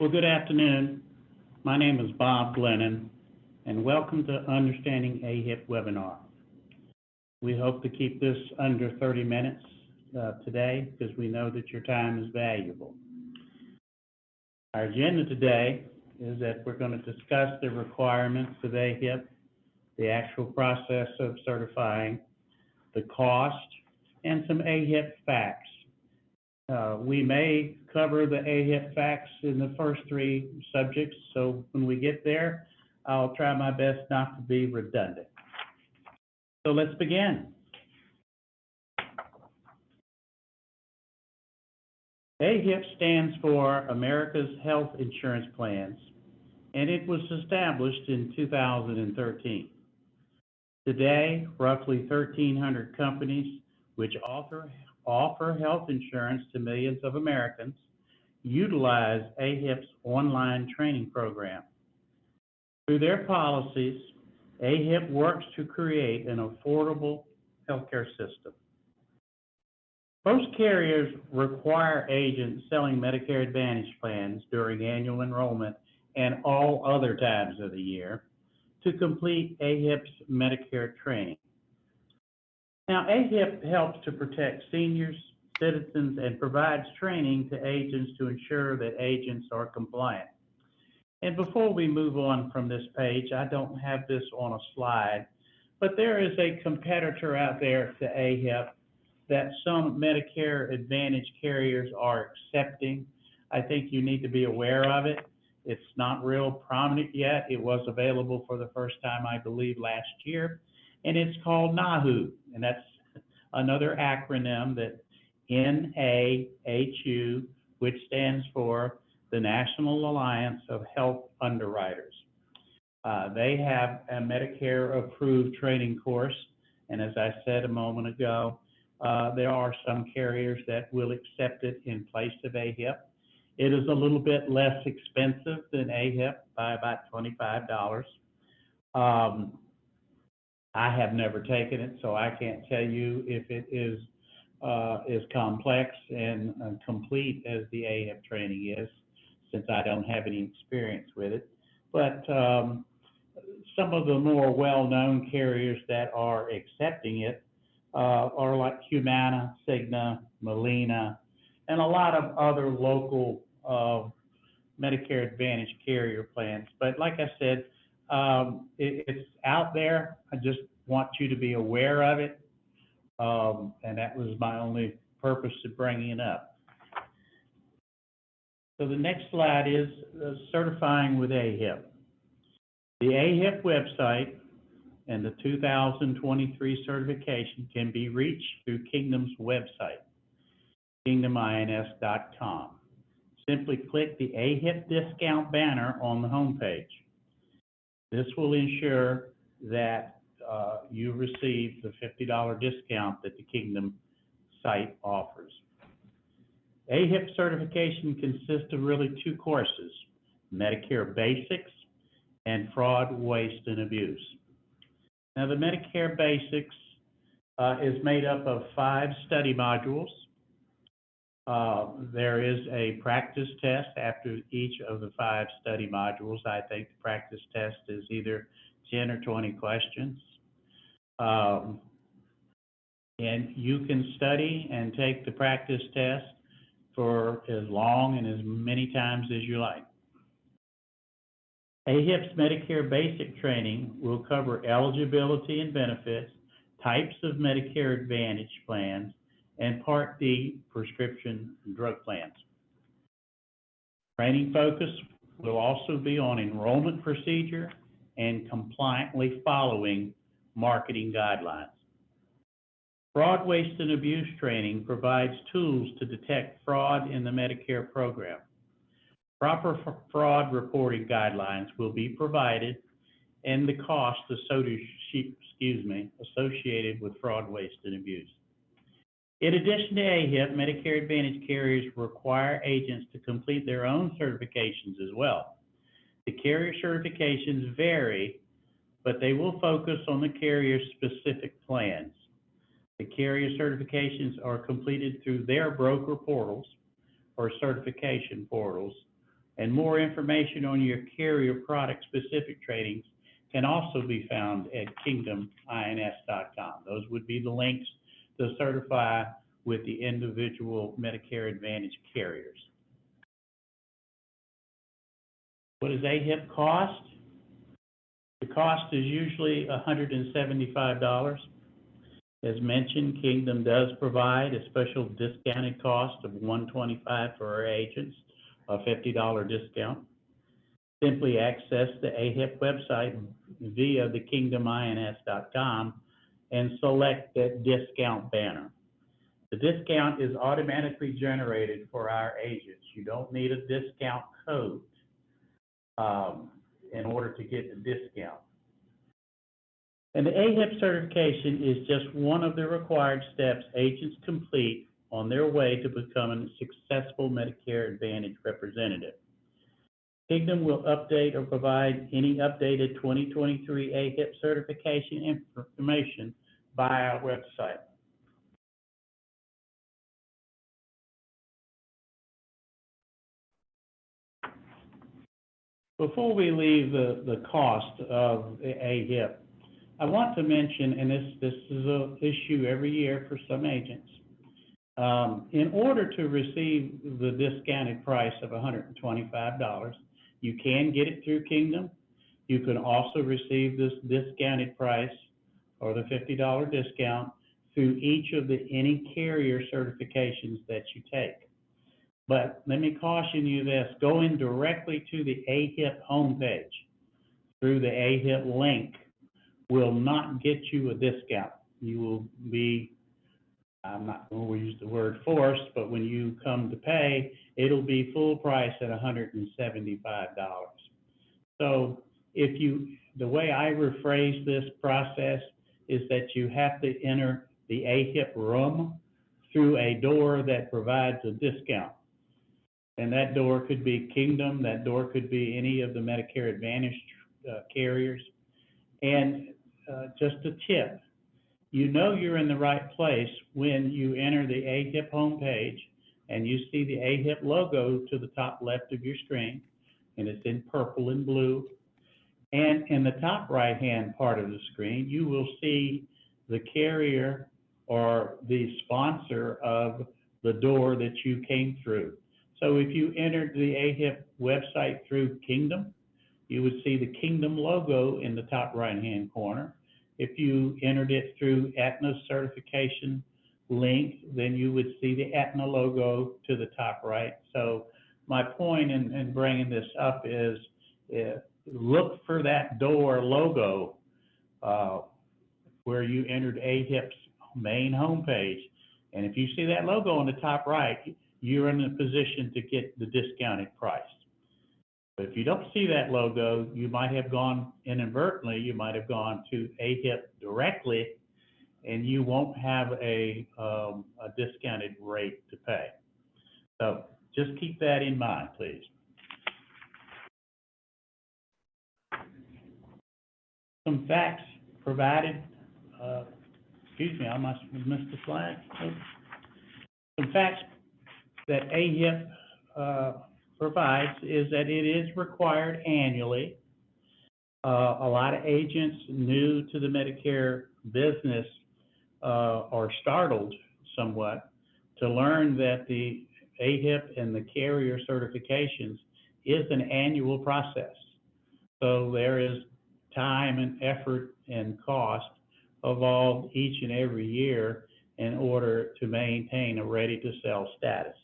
Well, good afternoon. My name is Bob Glennon, and welcome to Understanding AHIP webinar. We hope to keep this under 30 minutes today because we know that your time is valuable. Our agenda today is that we're going to discuss the requirements of AHIP, the actual process of certifying, the cost, and some AHIP facts. We may cover the AHIP facts in the first three subjects, so when we get there, I'll try my best not to be redundant. So let's begin. AHIP stands for America's Health Insurance Plans, and it was established in 2013. Today, roughly 1,300 companies which offer health insurance to millions of Americans utilize AHIP's online training program. Through their policies, AHIP works to create an affordable healthcare system. Most carriers require agents selling Medicare Advantage plans during annual enrollment and all other times of the year to complete AHIP's Medicare training. Now, AHIP helps to protect seniors, citizens, and provides training to agents to ensure that agents are compliant. And before we move on from this page, I don't have this on a slide, but there is a competitor out there to AHIP that some Medicare Advantage carriers are accepting. I think you need to be aware of it. It's not real prominent yet. It was available for the first time, I believe, last year. And it's called NAHU, and that's another acronym that NAHU, which stands for the National Alliance of Health Underwriters. They have a Medicare-approved training course, and as I said a moment ago, there are some carriers that will accept it in place of AHIP. It is a little bit less expensive than AHIP by about $25. I have never taken it, so I can't tell you if it is as complex and complete as the AHIP training is, since I don't have any experience with it. But some of the more well-known carriers that are accepting it are like Humana, Cigna, Molina, and a lot of other local Medicare Advantage carrier plans. But like I said, it's out there. I just want you to be aware of it. And that was my only purpose of bringing it up. So the next slide is certifying with AHIP. The AHIP website and the 2023 certification can be reached through Kingdom's website, kingdomins.com. Simply click the AHIP discount banner on the homepage. This will ensure that you receive the $50 discount that the Kingdom site offers. AHIP certification consists of really two courses, Medicare Basics and Fraud, Waste, and Abuse. Now, the Medicare Basics is made up of 5 study modules. There is a practice test after each of the 5 study modules. I think the practice test is either 10 or 20 questions. And you can study and take the practice test for as long and as many times as you like. AHIP's Medicare Basic Training will cover eligibility and benefits, types of Medicare Advantage plans, and Part D prescription drug plans. Training focus will also be on enrollment procedure and compliantly following marketing guidelines. Fraud, Waste, and Abuse training provides tools to detect fraud in the Medicare program. Proper fraud reporting guidelines will be provided, and the costs associated with fraud, waste, and abuse. In addition to AHIP, Medicare Advantage carriers require agents to complete their own certifications as well. The carrier certifications vary, but they will focus on the carrier's specific plans. The carrier certifications are completed through their broker portals or certification portals, And more information on your carrier product specific trainings can also be found at kingdomins.com. Those would be the links to certify with the individual Medicare Advantage carriers. What does AHIP cost? The cost is usually $175. As mentioned, Kingdom does provide a special discounted cost of $125 for our agents, a $50 discount. Simply access the AHIP website via the kingdomins.com and select that discount banner. The discount is automatically generated for our agents. You don't need a discount code in order to get the discount. And the AHIP certification is just one of the required steps agents complete on their way to becoming a successful Medicare Advantage representative. Kingdom will update or provide any updated 2023 AHIP certification information via our website. Before we leave the cost of the AHIP, I want to mention, and this is an issue every year for some agents, in order to receive the discounted price of $125, you can get it through Kingdom. You can also receive this discounted price or the $50 discount through each of the any carrier certifications that you take. But let me caution you this, going directly to the AHIP homepage through the AHIP link will not get you a discount. You will be, I'm not going to use the word forced, but when you come to pay, it'll be full price at $175. So the way I rephrase this process is that you have to enter the AHIP room through a door that provides a discount. And that door could be Kingdom, that door could be any of the Medicare Advantage carriers. And just a tip, you know you're in the right place when you enter the AHIP homepage and you see the AHIP logo to the top left of your screen, and it's in purple and blue. And in the top right-hand part of the screen, you will see the carrier or the sponsor of the door that you came through. So if you entered the AHIP website through Kingdom, you would see the Kingdom logo in the top right-hand corner. If you entered it through Aetna's certification link, then you would see the Aetna logo to the top right. So my point in bringing this up is look for that door logo where you entered AHIP's main homepage. And if you see that logo on the top right, you're in a position to get the discounted price. But if you don't see that logo, you might have gone inadvertently, you might have gone to AHIP directly, and you won't have a discounted rate to pay. So just keep that in mind, please. Some facts provided, excuse me, I must have missed the slide. Some facts that AHIP provides is that it is required annually. A lot of agents new to the Medicare business are startled somewhat to learn that the AHIP and the carrier certifications is an annual process. So there is time and effort and cost involved each and every year in order to maintain a ready-to-sell status.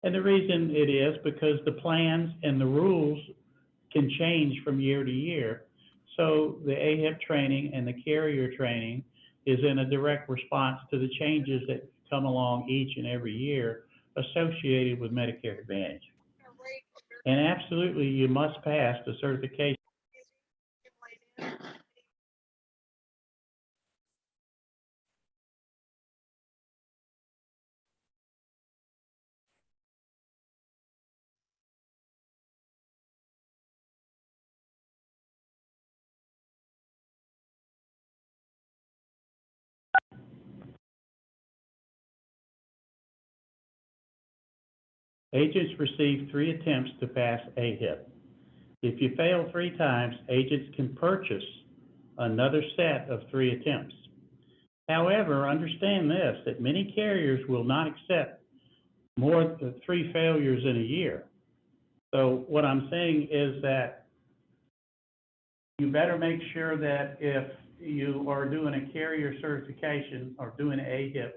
And the reason it is because the plans and the rules can change from year to year. So the AHIP training and the carrier training is in a direct response to the changes that come along each and every year associated with Medicare Advantage. And absolutely, you must pass the certification. Agents receive 3 attempts to pass AHIP. If you fail 3 times, agents can purchase another set of 3 attempts. However, understand this, that many carriers will not accept more than 3 failures in a year. So what I'm saying is that you better make sure that if you are doing a carrier certification or doing AHIP,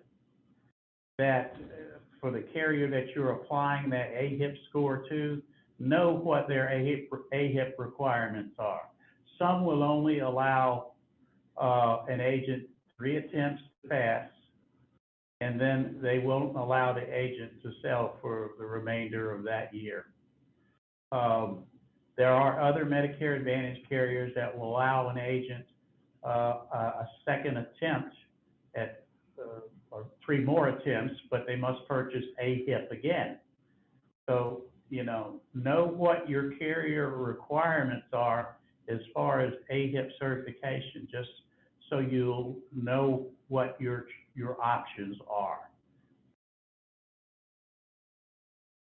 that for the carrier that you're applying that AHIP score to, know what their AHIP requirements are. Some will only allow an agent 3 attempts to pass, and then they won't allow the agent to sell for the remainder of that year. There are other Medicare Advantage carriers that will allow an agent a second attempt at, or 3 more attempts, but they must purchase AHIP again. So, know what your carrier requirements are as far as AHIP certification, just so you'll know what your options are.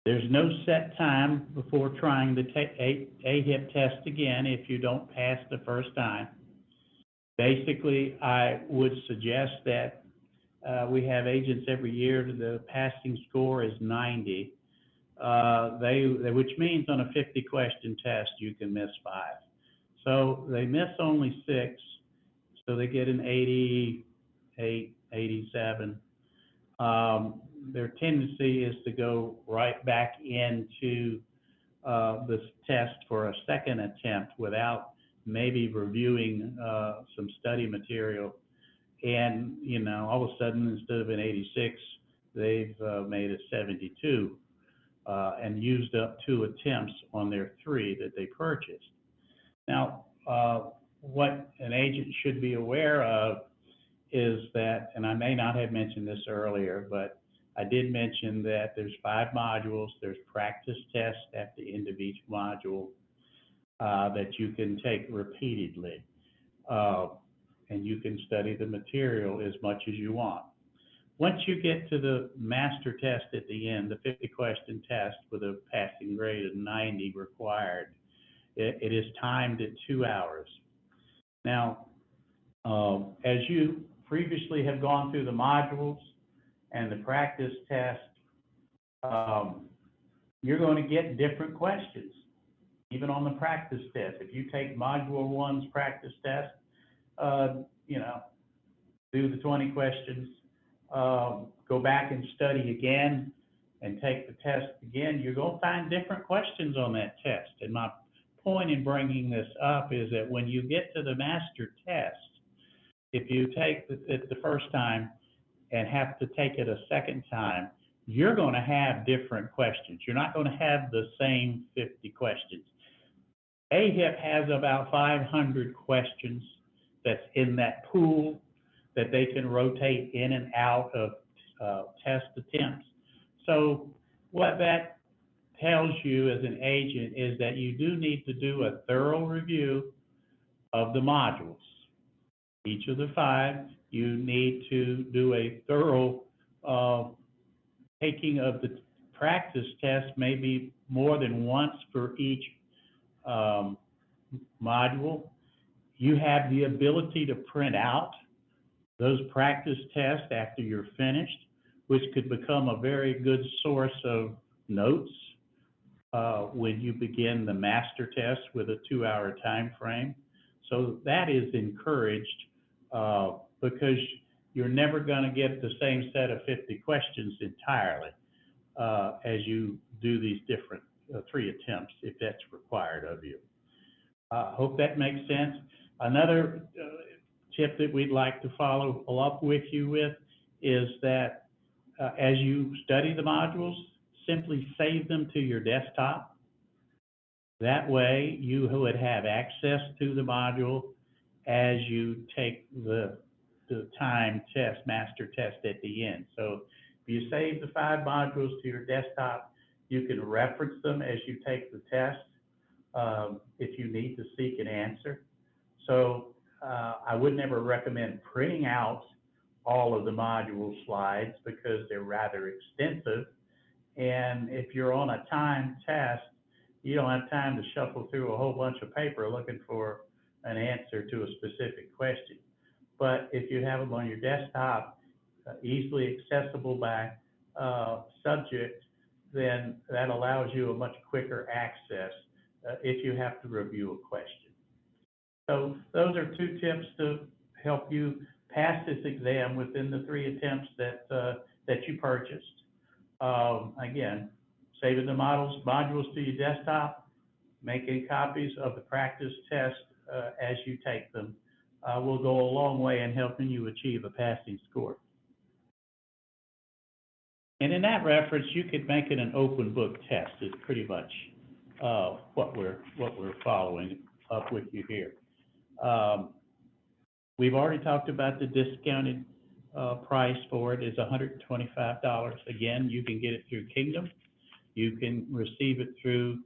There's no set time before trying the AHIP test again if you don't pass the first time. Basically, I would suggest that we have agents every year, the passing score is 90. Which means on a 50-question test, you can miss 5. So they miss only 6, so they get an 88, 87. Their tendency is to go right back into this test for a second attempt without maybe reviewing some study material. And, all of a sudden, instead of an 86, they've made a 72 and used up 2 attempts on their 3 that they purchased. Now, what an agent should be aware of is that, and I may not have mentioned this earlier, but I did mention that there's 5 modules. There's practice tests at the end of each module that you can take repeatedly. And you can study the material as much as you want. Once you get to the master test at the end, the 50-question test with a passing grade of 90 required, it is timed at 2 hours. Now, as you previously have gone through the modules and the practice test, you're going to get different questions, even on the practice test. If you take Module 1's practice test, do the 20 questions, go back and study again and take the test again, you're going to find different questions on that test. And my point in bringing this up is that when you get to the master test, if you take it the first time and have to take it a second time, you're going to have different questions. You're not going to have the same 50 questions. AHIP has about 500 questions that's in that pool that they can rotate in and out of test attempts. So what that tells you as an agent is that you do need to do a thorough review of the modules. Each of the 5, you need to do a thorough taking of the practice test, maybe more than once for each module. You have the ability to print out those practice tests after you're finished, which could become a very good source of notes when you begin the master test with a 2-hour time frame. So that is encouraged because you're never going to get the same set of 50 questions entirely as you do these different 3 attempts, if that's required of you. Hope that makes sense. Another tip that we'd like to follow up with you with is that as you study the modules, simply save them to your desktop. That way you would have access to the module as you take the time test, master test at the end. So if you save the 5 modules to your desktop, you can reference them as you take the test if you need to seek an answer. So I would never recommend printing out all of the module slides because they're rather extensive And if you're on a timed test, you don't have time to shuffle through a whole bunch of paper looking for an answer to a specific question. But if you have them on your desktop, easily accessible by subject, then that allows you a much quicker access if you have to review a question. So those are two tips to help you pass this exam within the 3 attempts that you purchased. Again, saving the modules to your desktop, making copies of the practice test as you take them will go a long way in helping you achieve a passing score. And in that reference, you could make it an open book test. Is pretty much what we're following up with you here. We've already talked about the discounted price for it is $125. Again, you can get it through Kingdom. You can receive it through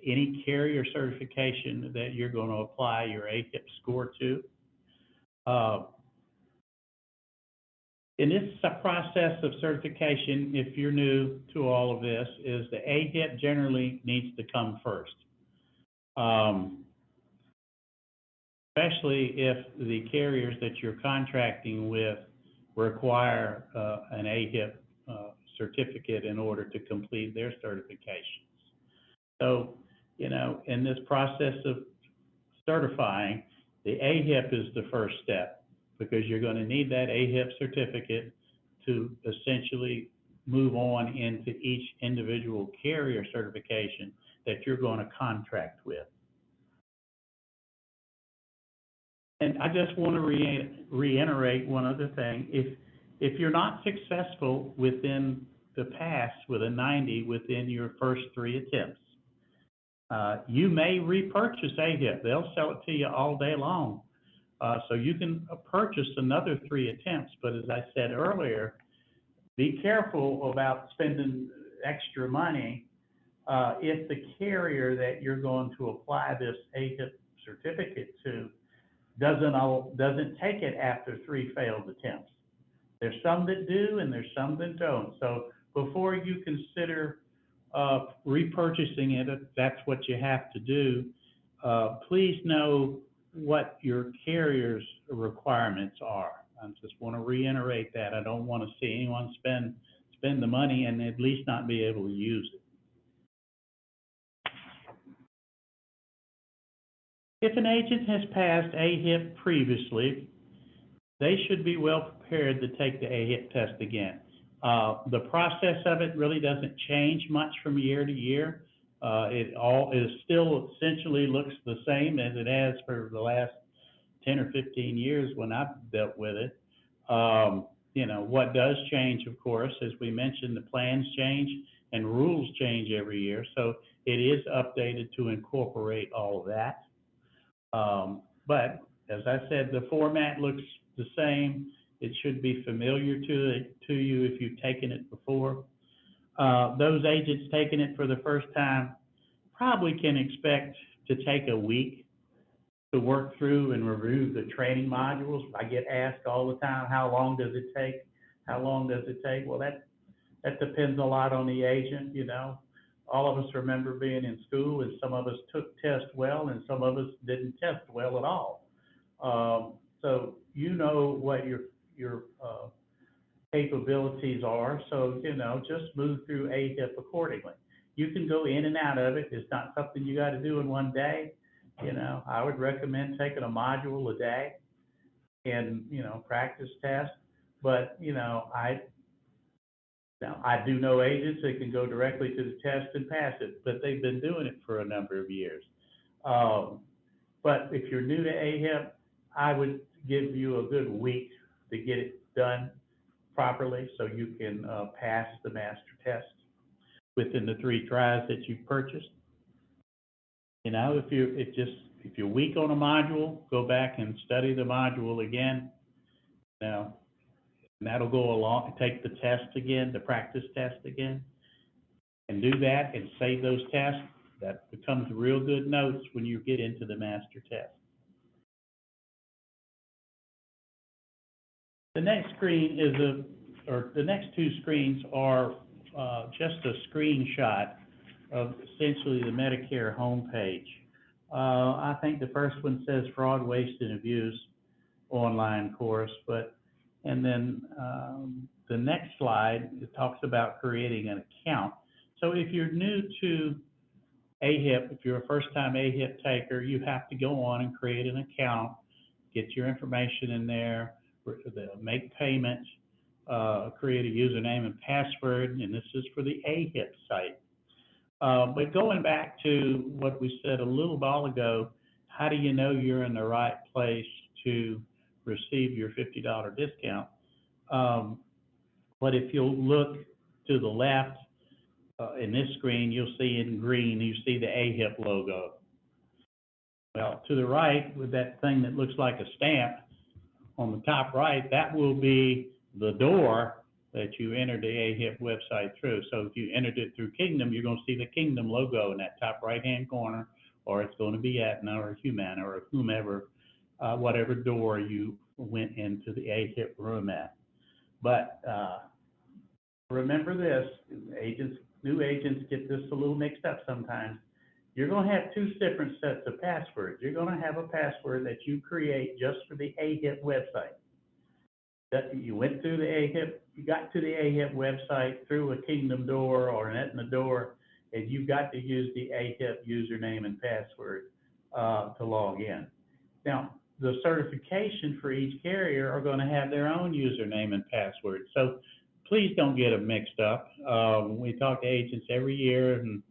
any carrier certification that you're going to apply your AHIP score to. In this process of certification, if you're new to all of this, is the AHIP generally needs to come first. Especially if the carriers that you're contracting with require an AHIP certificate in order to complete their certifications. So, you know, in this process of certifying, the AHIP is the first step because you're going to need that AHIP certificate to essentially move on into each individual carrier certification that you're going to contract with. And I just want to reiterate one other thing. If you're not successful within the pass with a 90 within your first 3 attempts, you may repurchase AHIP. They'll sell it to you all day long. So you can purchase another 3 attempts. But as I said earlier, be careful about spending extra money if the carrier that you're going to apply this AHIP certificate to doesn't take it after 3 failed attempts. There's some that do and there's some that don't. So before you consider repurchasing it, if that's what you have to do, please know what your carrier's requirements are. I just want to reiterate that. I don't want to see anyone spend the money and at least not be able to use it. If an agent has passed AHIP previously, they should be well prepared to take the AHIP test again. The process of it really doesn't change much from year to year. It still essentially looks the same as it has for the last 10 or 15 years when I've dealt with it. You know, what does change, of course, as we mentioned, the plans change and rules change every year. So it is updated to incorporate all of that. But as I said, the format looks the same. It should be familiar to you if you've taken it before. Those agents taking it for the first time probably can expect to take a week to work through and review the training modules. I get asked all the time, how long does it take? How long does it take? Well, that depends a lot on the agent, you know. All of us remember being in school, and some of us took tests well, and some of us didn't test well at all. So you know what your capabilities are. So, you know, just move through AHIP accordingly. You can go in and out of it. It's not something you got to do in one day. You know, I would recommend taking a module a day and, you know, practice test. But, you know, I do know agents that can go directly to the test and pass it, but they've been doing it for a number of years. But if you're new to AHIP, I would give you a good week to get it done properly so you can pass the master test within the 3 tries that you've purchased. You know, if you're weak on a module, go back and study the module again. Now, and that'll go along, take the test again, the practice test again, and do that and save those tests. That becomes real good notes when you get into the master test. The next screen is the next 2 screens are just a screenshot of essentially the Medicare homepage. I think the first one says fraud, waste, and abuse online course, and then the next slide, it talks about creating an account. So if you're new to AHIP, if you're a first-time AHIP taker, you have to go on and create an account, get your information in there, make payments, create a username and password, and this is for the AHIP site. But going back to what we said a little while ago, how do you know you're in the right place to receive your $50 discount? But if you'll look to the left in this screen, you'll see in green, you see the AHIP logo. Well, to the right, with that thing that looks like a stamp on the top right, that will be the door that you entered the AHIP website through. So if you entered it through Kingdom, you're going to see the Kingdom logo in that top right-hand corner, or it's going to be Aetna or Humana or whomever, whatever door you went into the AHIP room at. But remember this, new agents get this a little mixed up sometimes. You're going to have two different sets of passwords. You're going to have a password that you create just for the AHIP website. That you went through the AHIP, you got to the AHIP website through a Kingdom door or an Aetna door, and you've got to use the AHIP username and password to log in. Now, the certification for each carrier are going to have their own username and password. So please don't get them mixed up. We talk to agents every year, and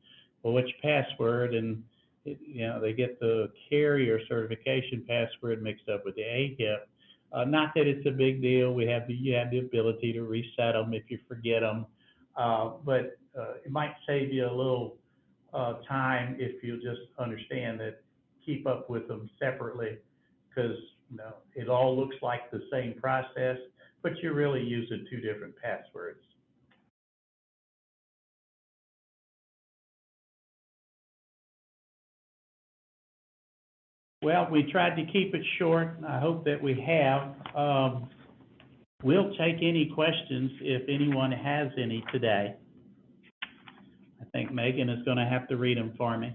well, what's your password? And they get the carrier certification password mixed up with the AHIP. Not that it's a big deal. You have the ability to reset them if you forget them, but it might save you a little time if you just understand that. Keep up with them separately, because it all looks like the same process, but you're really using two different passwords. Well, we tried to keep it short. I hope that we have. We'll take any questions if anyone has any today. I think Megan is going to have to read them for me.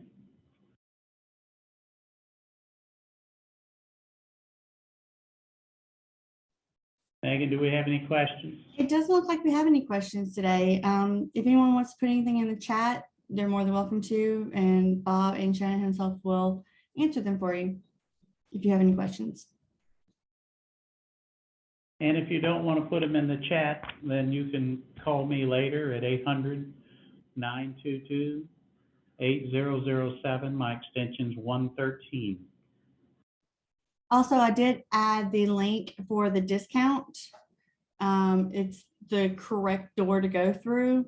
Megan, do we have any questions? It doesn't look like we have any questions today. If anyone wants to put anything in the chat, they're more than welcome to, and Bob and Shannon himself will answer them for you if you have any questions. And if you don't want to put them in the chat, then you can call me later at 800-922-8007. My extension's 113. Also, I did add the link for the discount. It's the correct door to go through.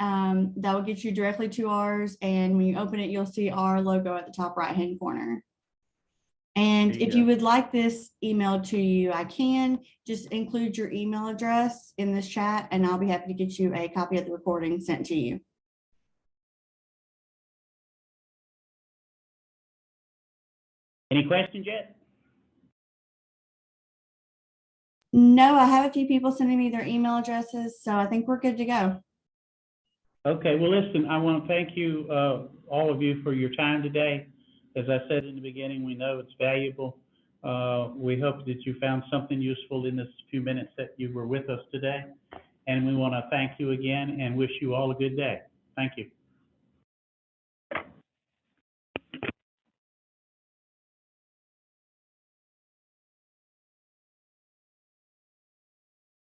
That will get you directly to ours. And when you open it, you'll see our logo at the top right-hand corner. And if you would like this emailed to you, I can just include your email address in this chat, and I'll be happy to get you a copy of the recording sent to you. Any questions yet? No, I have a few people sending me their email addresses, so I think we're good to go. Okay, well, listen, I want to thank you, all of you, for your time today. As I said in the beginning, we know it's valuable. We hope that you found something useful in this few minutes that you were with us today. And we want to thank you again and wish you all a good day. Thank you.